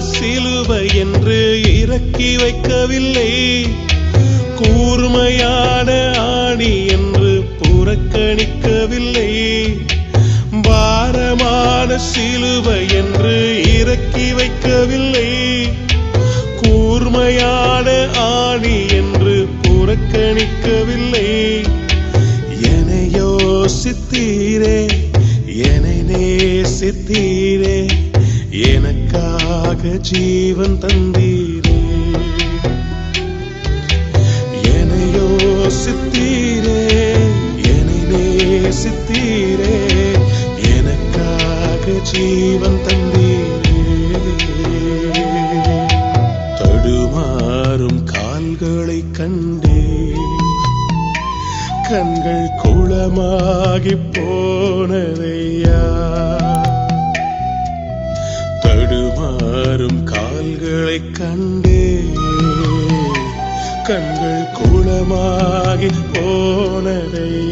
சிலுவை என்று இறக்கி வைக்கவில்லை, கூர்மையான ஆணி என்று புறக்கணிக்கவில்லை. பாரமான சிலுவை என்று இறக்கி வைக்கவில்லை, கூர்மையான ஆணி என்று புறக்கணிக்கவில்லை. என்னை யோசித்தீரே, என்னை நேசித்தீரே, எனக்காக ஜீவன் தந்தீரே. என்னை யோசித்தீரே, என்னை நேசித்தீரே, எனக்காக ஜீவன் தந்தீரே. தடுமாறும் கால்களை கண்டே, கண்கள் குளமாகி போனதையா. தடுமாறும் கால்களை கண்டே, கண்கள் குளமாகி போனதையா.